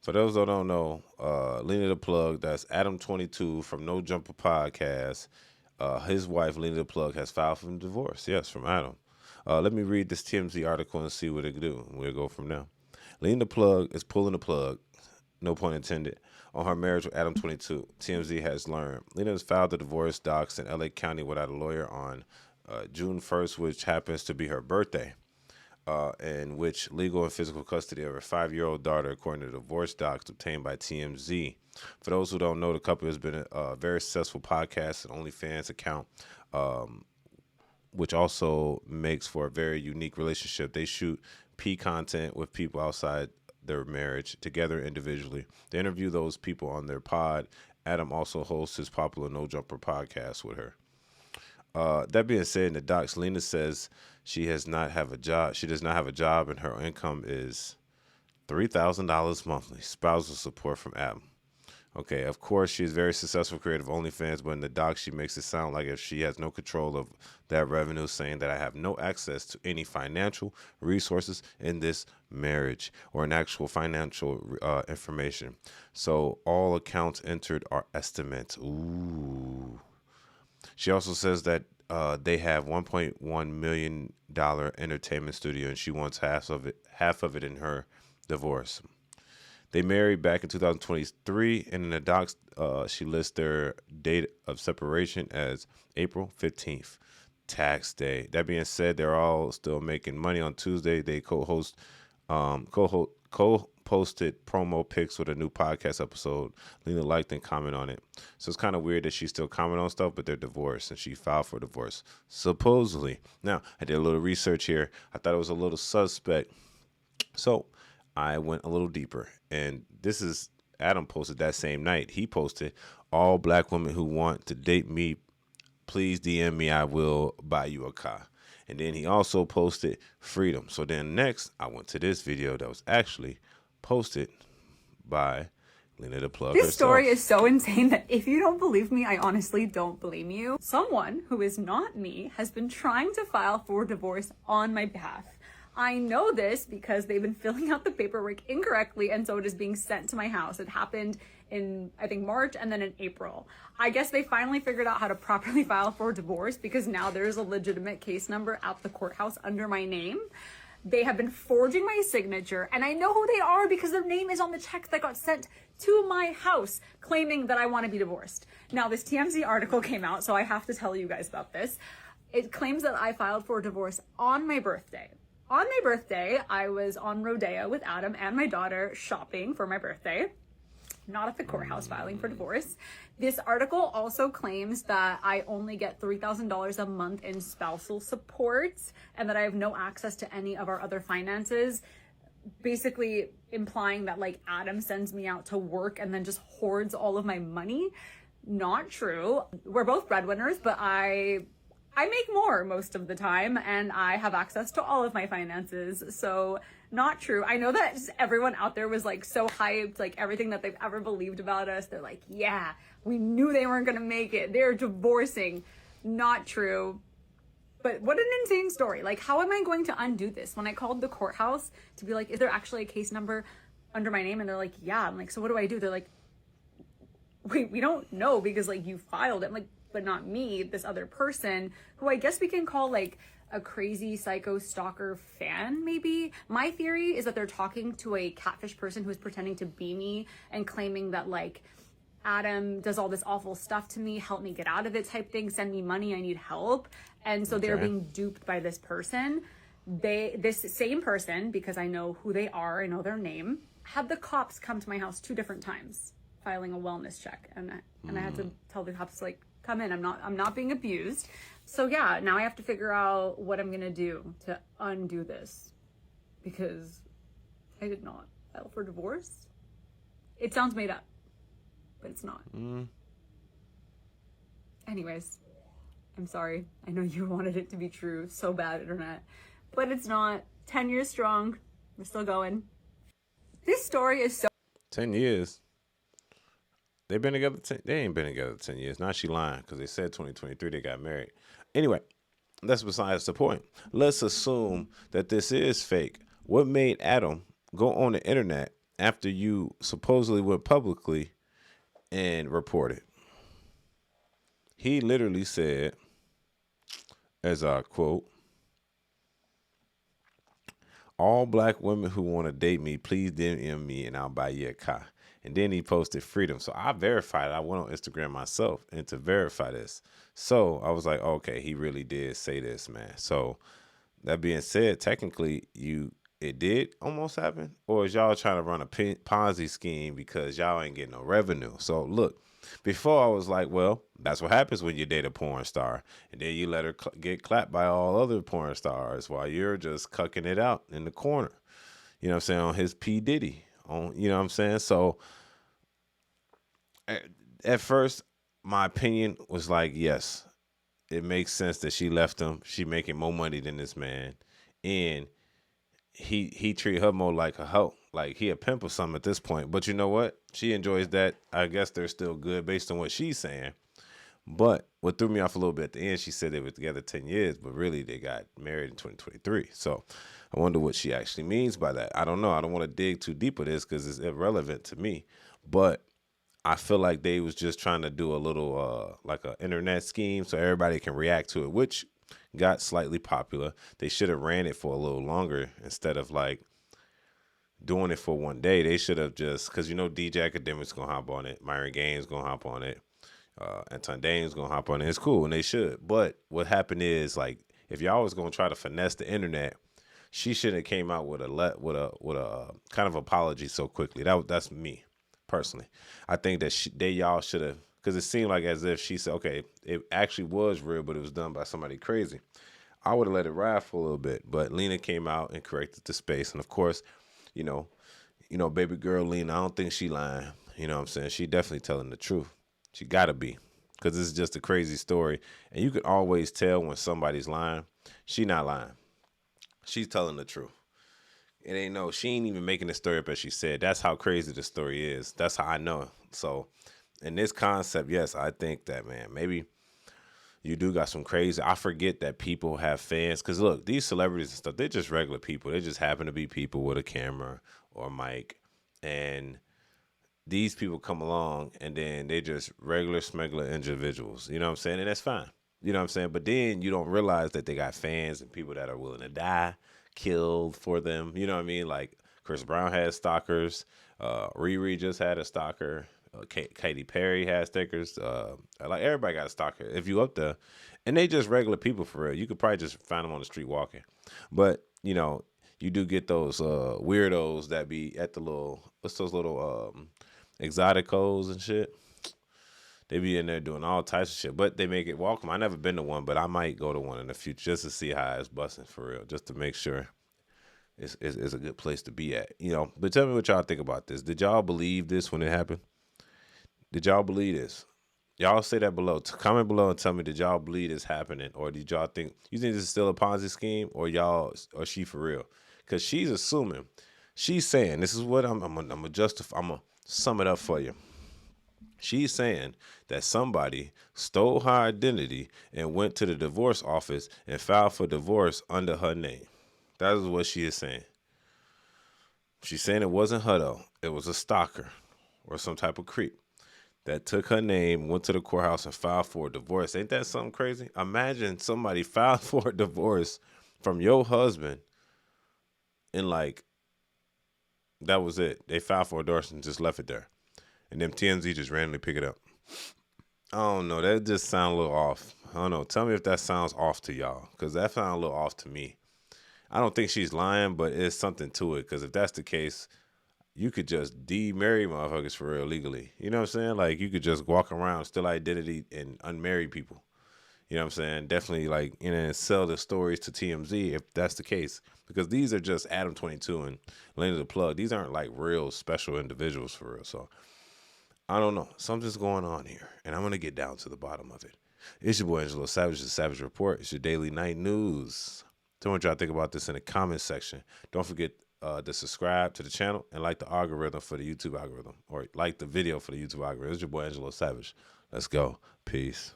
For those that don't know, Lena the Plug, that's Adam 22 from No Jumper Podcast. His wife, Lena the Plug, has filed for divorce. Yes, from Adam. Let me read this TMZ article and see what it do. We'll go from there. Lena the Plug is pulling the plug, no pun intended, on her marriage with Adam 22. TMZ has learned. Lena has filed the divorce docs in LA County without a lawyer on June 1st, which happens to be her birthday. In which legal and physical custody of her 5-year-old daughter, according to divorce docs obtained by TMZ. For those who don't know, the couple has been a very successful podcast and OnlyFans account, which also makes for a very unique relationship. They shoot P content with people outside their marriage, together individually. They interview those people on their pod. Adam also hosts his popular No Jumper podcast with her. That being said, in the docs, Lena says she does not have a job, and her income is $3,000 monthly. Spousal support from Adam. Okay, of course, she is very successful creative OnlyFans, but in the doc, she makes it sound like if she has no control of that revenue, saying that I have no access to any financial resources in this marriage or an actual financial information. So all accounts entered are estimates. Ooh. She also says that they have $1.1 million entertainment studio, and she wants half of it in her divorce. They married back in 2023, and in the docs, she lists their date of separation as April 15th, tax day. That being said, they're all still making money. On Tuesday, they co-posted promo pics with a new podcast episode. Lena liked and commented on it. So it's kind of weird that she's still commenting on stuff, but they're divorced, and she filed for divorce, supposedly. Now, I did a little research here. I thought it was a little suspect. So I went a little deeper, and this is Adam posted that same night. He posted, all black women who want to date me, please DM me. I will buy you a car. And then he also posted freedom. So then next, I went to this video that was actually posted by Lena the Plug This herself. story is so insane that if you don't believe me, I honestly don't blame you. Someone who is not me has been trying to file for divorce on my behalf. I know this because they've been filling out the paperwork incorrectly, and so it is being sent to my house. It happened in, I think, March and then in April. I guess they finally figured out how to properly file for divorce because now there's a legitimate case number at the courthouse under my name. They have been forging my signature, and I know who they are because their name is on the check that got sent to my house claiming that I want to be divorced. Now, this TMZ article came out, so I have to tell you guys about this. It claims that I filed for divorce on my birthday. On my birthday, I was on Rodeo with Adam and my daughter shopping for my birthday, not at the courthouse filing for divorce. This article also claims that I only get $3,000 a month in spousal support and that I have no access to any of our other finances, basically implying that like Adam sends me out to work and then just hoards all of my money. Not true. We're both breadwinners, but I make more most of the time, and I have access to all of my finances. So not true. I know that everyone out there was like so hyped, like everything that they've ever believed about us. They're like, yeah, we knew they weren't going to make it. They're divorcing. Not true. But what an insane story. Like, how am I going to undo this? When I called the courthouse to be like, is there actually a case number under my name? And they're like, yeah. I'm like, so what do I do? They're like, wait, we don't know because like you filed it. I'm like, but not me, this other person who I guess we can call like a crazy psycho stalker fan, maybe. My theory is that they're talking to a catfish person who's pretending to be me and claiming that like Adam does all this awful stuff to me, help me get out of it type thing, send me money, I need help. And so they're being duped by this person. This same person, because I know who they are, I know their name, had the cops come to my house 2 different times filing a wellness check. And I had to tell the cops like, come in, I'm not being abused. So yeah, now I have to figure out what I'm gonna do to undo this because I did not file for divorce. It sounds made up, but it's not. Anyways, I'm sorry. I know you wanted it to be true so bad, internet, but it's not. 10 years strong. We're still going. This story is so 10 years. They've been together. They ain't been together 10 years. Now she lying because they said 2023 they got married. Anyway, that's besides the point. Let's assume that this is fake. What made Adam go on the internet after you supposedly went publicly and reported. He literally said, as I quote, all black women who want to date me, please DM me and I'll buy you a car. And then he posted freedom. So I verified it. I went on Instagram myself and to verify this. So I was like, okay, he really did say this, man. So that being said, technically, it did almost happen, or is y'all trying to run a Ponzi scheme because y'all ain't getting no revenue? So look, before I was like, well, that's what happens when you date a porn star, and then you let her get clapped by all other porn stars while you're just cucking it out in the corner. You know what I'm saying, on his P Diddy, on, you know what I'm saying. So at first, my opinion was like, yes, it makes sense that she left him. She making more money than this man, and he treat her more like a hoe, like he a pimp or something at this point. But you know what? She enjoys that. I guess they're still good based on what she's saying. But what threw me off a little bit at the end, she said they were together 10 years, but really they got married in 2023. So I wonder what she actually means by that. I don't know. I don't want to dig too deep with this because it's irrelevant to me. But I feel like they was just trying to do a little like an internet scheme so everybody can react to it, which got slightly popular. They should have ran it for a little longer instead of like doing it for one day. They should have just, because you know DJ Academic's gonna hop on it, Myron Gaines gonna hop on it, Anton Dane's gonna hop on it. It's cool and they should. But what happened is, like, if y'all was gonna try to finesse the internet, she should have came out with a kind of apology so quickly. That's me personally. I think that y'all should have, because it seemed like as if she said, okay, it actually was real, but it was done by somebody crazy. I would have let it ride for a little bit, but Lena came out and corrected the space, and of course, you know, baby girl Lena, I don't think she lying. You know what I'm saying? She definitely telling the truth. She gotta be, because this is just a crazy story, and you can always tell when somebody's lying. She not lying. She's telling the truth. It ain't no, she ain't even making the story up as she said. That's how crazy the story is. That's how I know. So in this concept, yes, I think that, man, maybe you do got some crazy. I forget that people have fans. Because look, these celebrities and stuff, they're just regular people. They just happen to be people with a camera or a mic. And these people come along and then they just regular smuggler individuals. You know what I'm saying? And that's fine. You know what I'm saying? But then you don't realize that they got fans and people that are willing to die, killed for them. You know what I mean? Like Chris Brown has stalkers. Riri just had a stalker. Katy Perry has stickers. Like everybody got a stalker. If you up there, and they just regular people for real, you could probably just find them on the street walking. But you know, you do get those weirdos that be at the what's those little exoticos and shit. They be in there doing all types of shit, but they make it welcome. I never been to one, but I might go to one in the future just to see how it's busting for real, just to make sure it's a good place to be at, you know. But tell me what y'all think about this. Did y'all believe this when it happened? Did y'all believe this? Y'all say that below. Comment below and tell me, did y'all believe this happening, or did y'all think this is still a Ponzi scheme, or she for real? Because she's assuming, she's saying, this is what I'm gonna justify. I'm gonna sum it up for you. She's saying that somebody stole her identity and went to the divorce office and filed for divorce under her name. That is what she is saying. She's saying it wasn't her though. It was a stalker or some type of creep that took her name, went to the courthouse and filed for a divorce. Ain't that something crazy? Imagine somebody filed for a divorce from your husband and like, that was it. They filed for a divorce and just left it there. And then TMZ just randomly pick it up. I don't know. That just sounds a little off. I don't know. Tell me if that sounds off to y'all, because that sounds a little off to me. I don't think she's lying, but it's something to it, because if that's the case, you could just de-marry motherfuckers for real legally. You know what I'm saying? Like, you could just walk around, still identity, and unmarry people. You know what I'm saying? Definitely, like, you know, and sell the stories to TMZ if that's the case. Because these are just Adam 22 and Lena the Plug. These aren't, like, real special individuals for real. So, I don't know. Something's going on here, and I'm going to get down to the bottom of it. It's your boy Angelo Savage, the Savage Report. It's your daily night news. Tell me what y'all think about this in the comments section. Don't forget to subscribe to the channel and like the algorithm for the YouTube algorithm, or like the video for the YouTube algorithm. It's your boy Angelo Savage. Let's go. Peace.